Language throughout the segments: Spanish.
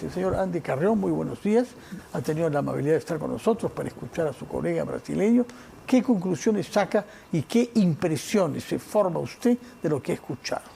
El señor Andy Carrión, muy buenos días. Ha tenido la amabilidad de estar con nosotros para escuchar a su colega brasileño. ¿Qué conclusiones saca y qué impresiones se forma usted de lo que ha escuchado?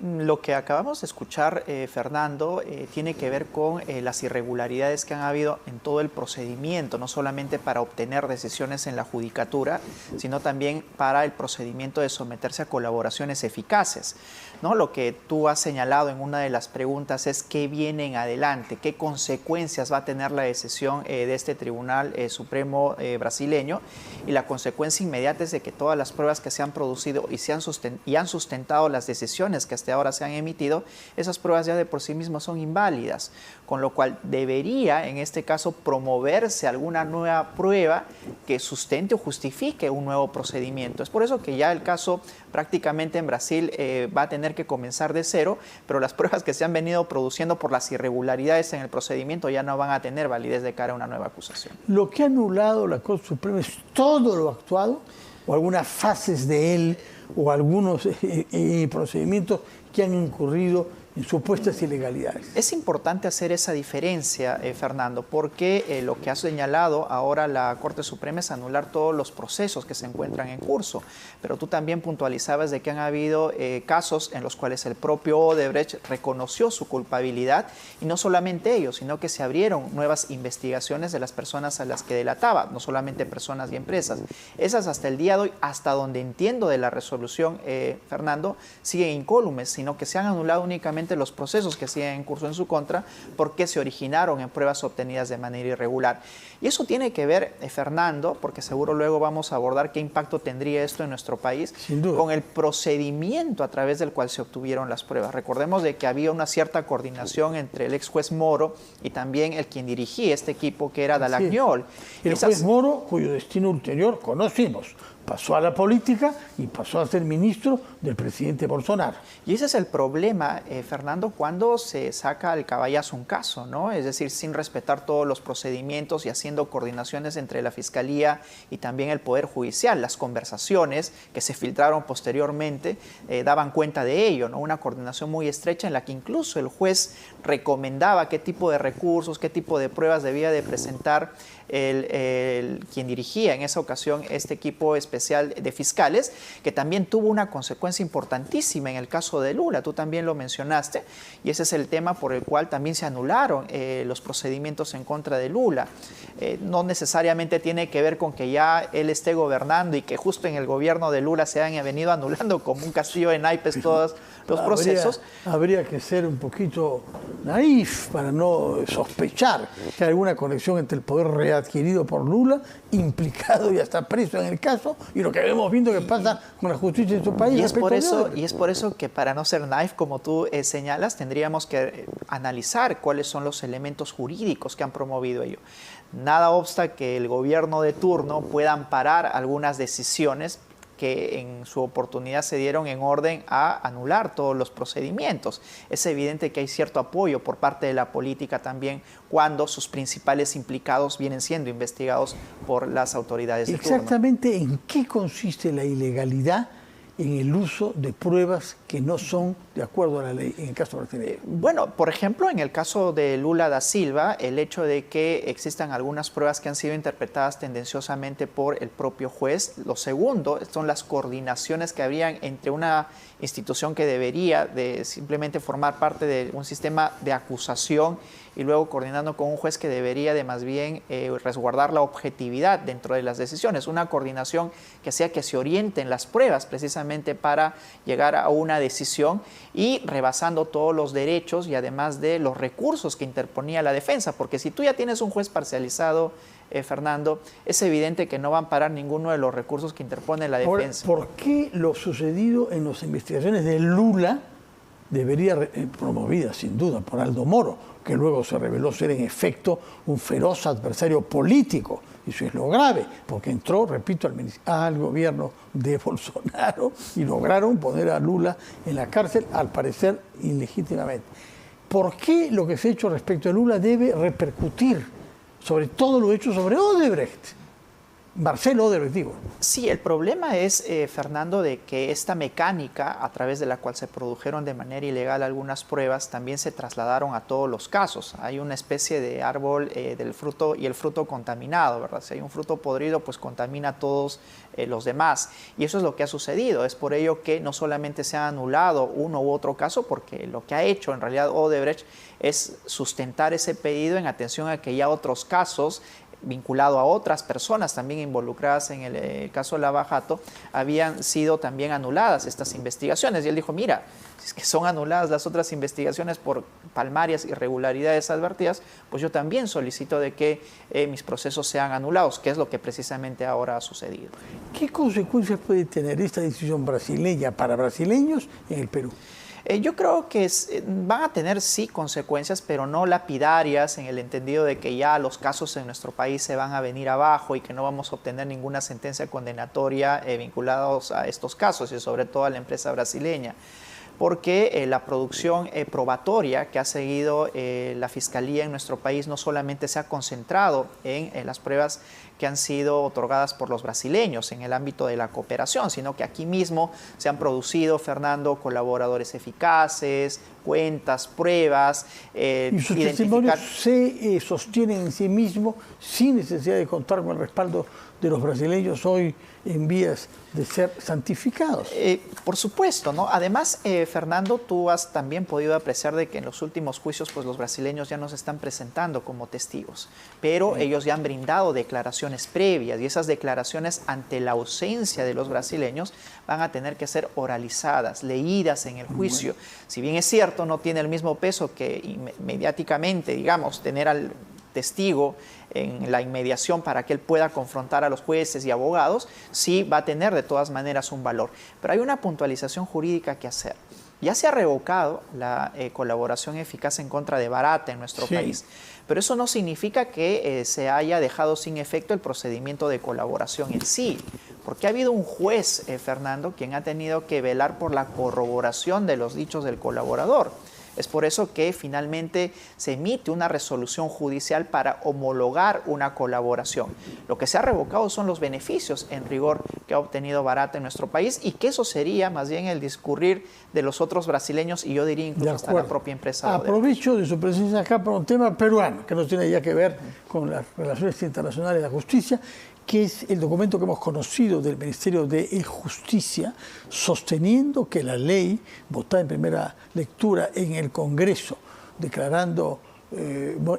Lo que acabamos de escuchar, Fernando, tiene que ver con las irregularidades que han habido en todo el procedimiento, no solamente para obtener decisiones en la judicatura, sino también para el procedimiento de someterse a colaboraciones eficaces, ¿no? Lo que tú has señalado en una de las preguntas es qué viene en adelante, qué consecuencias va a tener la decisión de este Tribunal Supremo brasileño, y la consecuencia inmediata es de que todas las pruebas que se han producido y han sustentado las decisiones que hasta ahora se han emitido, esas pruebas ya de por sí mismas son inválidas, con lo cual debería en este caso promoverse alguna nueva prueba que sustente o justifique un nuevo procedimiento. Es por eso que ya el caso prácticamente en Brasil va a tener que comenzar de cero, pero las pruebas que se han venido produciendo por las irregularidades en el procedimiento ya no van a tener validez de cara a una nueva acusación. ¿Lo que ha anulado la Corte Suprema es todo lo actuado o algunas fases de él o algunos procedimientos que han incurrido en supuestas ilegalidades? Es importante hacer esa diferencia, Fernando, porque lo que ha señalado ahora la Corte Suprema es anular todos los procesos que se encuentran en curso. Pero tú también puntualizabas de que han habido casos en los cuales el propio Odebrecht reconoció su culpabilidad, y no solamente ellos, sino que se abrieron nuevas investigaciones de las personas a las que delataba, no solamente personas y empresas. Esas hasta el día de hoy, hasta donde entiendo de la resolución, Fernando, siguen incólumes, sino que se han anulado únicamente los procesos que siguen en curso en su contra porque se originaron en pruebas obtenidas de manera irregular. Y eso tiene que ver, Fernando, porque seguro luego vamos a abordar qué impacto tendría esto en nuestro país, con el procedimiento a través del cual se obtuvieron las pruebas. Recordemos de que había una cierta coordinación entre el ex juez Moro y también el quien dirigía este equipo, que era Dallagnol. El juez Moro, cuyo destino ulterior conocimos, pasó a la política y pasó a ser ministro del presidente Bolsonaro. Y ese es el problema, Fernando, cuando se saca al caballazo un caso, ¿no? Es decir, sin respetar todos los procedimientos y haciendo coordinaciones entre la Fiscalía y también el Poder Judicial. Las conversaciones que se filtraron posteriormente daban cuenta de ello, ¿no? Una coordinación muy estrecha en la que incluso el juez recomendaba qué tipo de recursos, qué tipo de pruebas debía de presentar quien dirigía en esa ocasión este equipo especial de fiscales, que también tuvo una consecuencia importantísima en el caso de Lula. Tú también lo mencionaste, y ese es el tema por el cual también se anularon los procedimientos en contra de Lula. No necesariamente tiene que ver con que ya él esté gobernando y que justo en el gobierno de Lula se han venido anulando como un castillo de naipes todos los procesos. Habría que ser un poquito naif para no sospechar que hay alguna conexión entre el poder readquirido por Lula, implicado y hasta preso en el caso, y lo que vemos viendo que pasa con la justicia en su país. Y es por eso que, para no ser naif, como tú señalas, tendríamos que analizar cuáles son los elementos jurídicos que han promovido ello. Nada obsta que el gobierno de turno pueda amparar algunas decisiones que en su oportunidad se dieron en orden a anular todos los procedimientos. Es evidente que hay cierto apoyo por parte de la política también cuando sus principales implicados vienen siendo investigados por las autoridades de turno. Exactamente, ¿en qué consiste la ilegalidad en el uso de pruebas que no son de acuerdo a la ley, en el caso brasileño? Bueno, por ejemplo, en el caso de Lula da Silva, el hecho de que existan algunas pruebas que han sido interpretadas tendenciosamente por el propio juez. Lo segundo son las coordinaciones que habrían entre una institución que debería de simplemente formar parte de un sistema de acusación y luego coordinando con un juez que debería de más bien resguardar la objetividad dentro de las decisiones. Una coordinación que sea que se orienten las pruebas precisamente para llegar a una decisión y rebasando todos los derechos y además de los recursos que interponía la defensa. Porque si tú ya tienes un juez parcializado, Fernando, es evidente que no van a amparar ninguno de los recursos que interpone la defensa. ¿Por qué lo sucedido en las investigaciones de Lula debería promovida sin duda por Aldo Moro, que luego se reveló ser en efecto un feroz adversario político? Eso es lo grave, porque entró, repito, al gobierno de Bolsonaro y lograron poner a Lula en la cárcel, al parecer ilegítimamente. ¿Por qué lo que se ha hecho respecto a Lula debe repercutir sobre todo lo hecho sobre Odebrecht? Marcelo Odebrecht, digo. Sí, el problema es, Fernando, de que esta mecánica a través de la cual se produjeron de manera ilegal algunas pruebas también se trasladaron a todos los casos. Hay una especie de árbol del fruto y el fruto contaminado, ¿verdad? Si hay un fruto podrido, pues contamina a todos los demás. Y eso es lo que ha sucedido. Es por ello que no solamente se ha anulado uno u otro caso, porque lo que ha hecho en realidad Odebrecht es sustentar ese pedido en atención a que ya otros casos vinculado a otras personas también involucradas en el caso de Lava Jato, habían sido también anuladas estas investigaciones. Y él dijo, mira, si es que son anuladas las otras investigaciones por palmarias irregularidades advertidas, pues yo también solicito de que mis procesos sean anulados, que es lo que precisamente ahora ha sucedido. ¿Qué consecuencias puede tener esta decisión brasileña para brasileños en el Perú? Yo creo que van a tener sí consecuencias, pero no lapidarias en el entendido de que ya los casos en nuestro país se van a venir abajo y que no vamos a obtener ninguna sentencia condenatoria vinculados a estos casos y sobre todo a la empresa brasileña. Porque la producción probatoria que ha seguido la Fiscalía en nuestro país no solamente se ha concentrado en las pruebas que han sido otorgadas por los brasileños en el ámbito de la cooperación, sino que aquí mismo se han producido, Fernando, colaboradores eficaces, cuentas, pruebas. Y sus testimonios se sostienen en sí mismos sin necesidad de contar con el respaldo de los brasileños hoy en vías de ser santificados. Por supuesto, ¿no? Además, Fernando, tú has también podido apreciar de que en los últimos juicios pues, los brasileños ya no se están presentando como testigos, pero ellos ya han brindado declaraciones previas y esas declaraciones ante la ausencia de los brasileños van a tener que ser oralizadas, leídas en el juicio. Si bien es cierto, no tiene el mismo peso que mediáticamente, digamos, tener al testigo en la inmediación para que él pueda confrontar a los jueces y abogados, sí va a tener de todas maneras un valor. Pero hay una puntualización jurídica que hacer. Ya se ha revocado la colaboración eficaz en contra de Barata en nuestro país, pero eso no significa que se haya dejado sin efecto el procedimiento de colaboración en sí, porque ha habido un juez, Fernando, quien ha tenido que velar por la corroboración de los dichos del colaborador. Es por eso que finalmente se emite una resolución judicial para homologar una colaboración. Lo que se ha revocado son los beneficios, en rigor, que ha obtenido Barata en nuestro país y que eso sería más bien el discurrir de los otros brasileños y yo diría incluso hasta la propia empresa. Aprovecho de su presencia acá para un tema peruano, que no tiene ya que ver con las relaciones internacionales de la justicia, que es el documento que hemos conocido del Ministerio de Justicia, sosteniendo que la ley, votada en primera lectura en el Congreso, declarando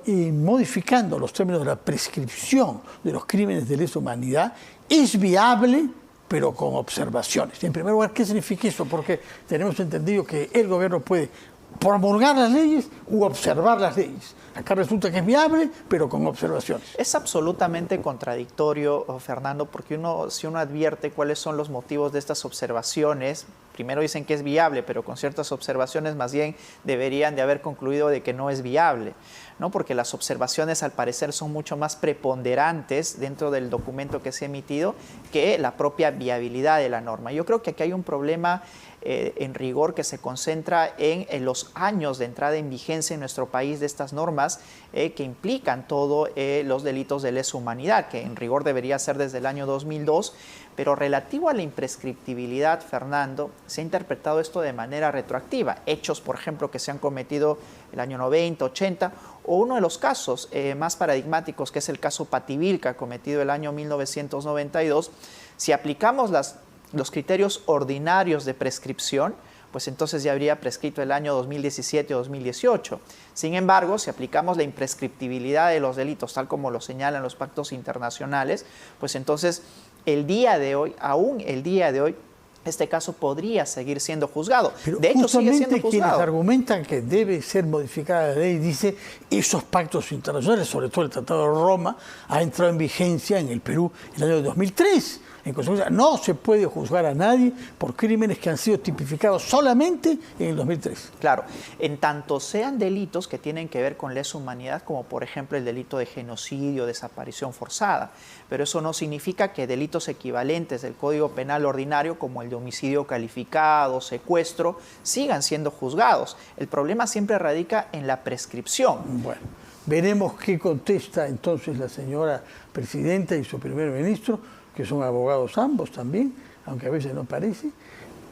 y modificando los términos de la prescripción de los crímenes de lesa humanidad, es viable, pero con observaciones. En primer lugar, ¿qué significa eso? Porque tenemos entendido que el gobierno puede promulgar las leyes u observar las leyes. Acá resulta que es viable, pero con observaciones. Es absolutamente contradictorio, Fernando, porque si uno advierte cuáles son los motivos de estas observaciones, primero dicen que es viable, pero con ciertas observaciones más bien deberían de haber concluido de que no es viable, ¿no? Porque las observaciones al parecer son mucho más preponderantes dentro del documento que se ha emitido que la propia viabilidad de la norma. Yo creo que aquí hay un problema en rigor que se concentra en los años de entrada en vigencia en nuestro país de estas normas que implican todos los delitos de lesa humanidad, que en rigor debería ser desde el año 2002, pero relativo a la imprescriptibilidad, Fernando, se ha interpretado esto de manera retroactiva. Hechos, por ejemplo, que se han cometido el año 90, 80, o uno de los casos más paradigmáticos, que es el caso Pativilca, cometido el año 1992, si aplicamos los criterios ordinarios de prescripción, pues entonces ya habría prescrito el año 2017 o 2018. Sin embargo, si aplicamos la imprescriptibilidad de los delitos, tal como lo señalan los pactos internacionales, pues entonces el día de hoy, aún el día de hoy, este caso podría seguir siendo juzgado. Pero de hecho, sigue siendo juzgado. Quienes argumentan que debe ser modificada la ley, dice, esos pactos internacionales, sobre todo el Tratado de Roma, ha entrado en vigencia en el Perú en el año 2003. En consecuencia, no se puede juzgar a nadie por crímenes que han sido tipificados solamente en el 2003. Claro, en tanto sean delitos que tienen que ver con lesa humanidad, como por ejemplo el delito de genocidio, desaparición forzada, pero eso no significa que delitos equivalentes del Código Penal ordinario, como el de homicidio calificado, secuestro, sigan siendo juzgados. El problema siempre radica en la prescripción. Bueno, veremos qué contesta entonces la señora presidenta y su primer ministro que son abogados ambos también, aunque a veces no parece,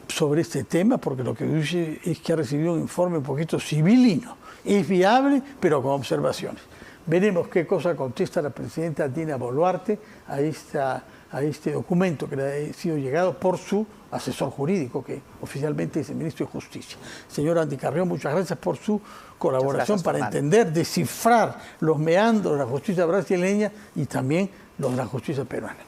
sobre este tema, porque lo que dice es que ha recibido un informe un poquito civilino. Es viable, pero con observaciones. Veremos qué cosa contesta la presidenta Dina Boluarte a este documento que le ha sido llegado por su asesor jurídico, que oficialmente es el ministro de Justicia. Señor Andy Carrión, muchas gracias por su colaboración para entender, descifrar los meandros de la justicia brasileña y también los de la justicia peruana.